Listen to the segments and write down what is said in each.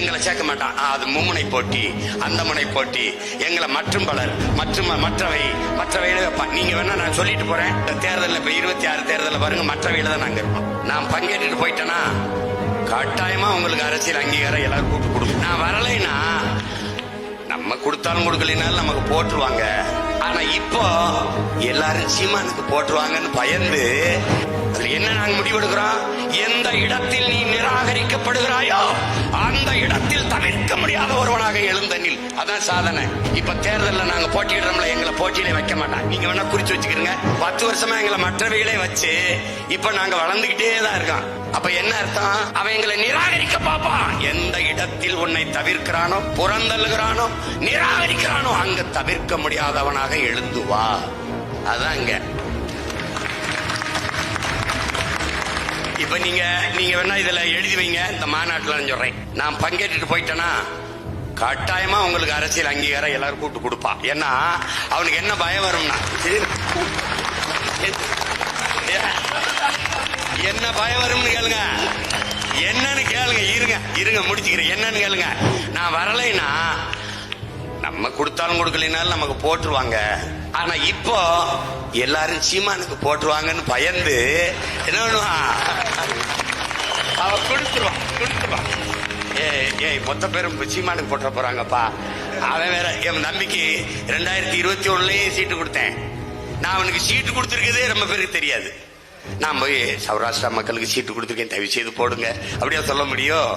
எங்களை சேர்க்க மாட்டான். அது மும்முனை போட்டி, அந்த முனை போட்டி, எங்களை மற்றும் பலர் மற்றவை நீங்க வேணா நான் சொல்லிட்டு போறேன். இந்த தேர்தலில் இப்ப 26 தேர்தலில் பாருங்க, மற்றவையில தான் நாங்க இருப்போம். நான் பங்கேற்றுட்டு போயிட்டேன்னா கட்டாயமா உங்களுக்கு அரசியல் அங்கீகாரம் எல்லாரும் கூட்டு கொடுக்கும். நான் வரலைன்னா நம்ம கொடுத்தாலும் கொடுக்கலினாலும் நமக்கு போட்டுருவாங்க. ஆனா இப்போ எல்லாரும் சீமானுக்கு போட்டுருவாங்கன்னு பயந்து அதுல என்ன நாங்க முடிவெடுக்கிறோம், எந்த இடத்தில் நீ நிராகரிக்கப்படுகிறாயோ அந்த இடத்தில் தவிர்க்க முடியாத ஒருவனாக எழுந்தனில். அதான் சாதனை. இப்ப தேர்தலில் நாங்க போட்டியிடுறோம்ல, எங்களை போட்டியிலே வைக்க மாட்டான். நீங்க வேணா குறிச்சு வச்சுக்கிறீங்க. 10 வருஷமா எங்களை மற்றவைகளே வச்சு இப்ப நாங்க வளர்ந்துகிட்டே தான் இருக்கோம். அப்ப என்ன அர்த்தம், அவன் எங்களை நிராகரிக்க பாப்பான். எந்த இடத்தில் உன்னை தவிர்க்கிறானோ, புறந்தள்ளுகிறானோ, நிராகரிக்கிறானோ அங்க தவிர்க்க முடியாதவனாக எழுந்து வா. அதாங்க. இப்ப நீங்க வேணா இதுல எழுதி வைங்க. இந்த மாநாட்டில் சொல்றேன், நான் பங்கேற்றுட்டு போயிட்டேன்னா கட்டாயமா உங்களுக்கு அரசியல் அங்கீகாரம் எல்லாரும் கூட்டு கொடுப்பான். ஏன்னா அவனுக்கு என்ன பயம் வரும்னா, என்ன பயம் வரும்னு கேளுங்க. என்னன்னு கேளுங்க. இருங்க முடிச்சுக்கிறேன். என்னன்னு கேளுங்க. நான் வரலைன்னா நம்ம கொடுத்தாலும் கொடுக்கலினாலும் நமக்கு போட்டுருவாங்க. ஆனா இப்போ எல்லாரும் சீமானுக்கு போட்டுருவாங்கன்னு பயந்து என்ன பண்ணுவான், அவ கொடுத்துருவான். ஏய் மொத்த பேரும் சீமானுக்கு போட்ட போறாங்கப்பா. அவன் வேற. என் நம்பிக்கை 2021 சீட்டு கொடுத்தேன். நான் அவனுக்கு சீட்டு கொடுத்துருக்கதே ரொம்ப பேருக்கு தெரியாது. நான் போய் சௌராஷ்டிரா மக்களுக்கு சீட்டு கொடுத்துருக்கேன், தயவு செய்து போடுங்க அப்படியா சொல்ல முடியும்?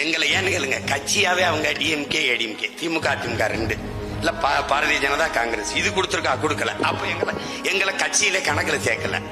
எங்களை ஏன்னு கேளுங்க, கட்சியாவே அவங்க டிஎம்கே ஏடிஎம்கே, திமுக அதிமுக 2 இல்ல பாரதிய ஜனதா காங்கிரஸ் இது கொடுத்துருக்கா, கொடுக்கல. அப்ப எங்களை கட்சியில கணக்குல சேர்க்கல.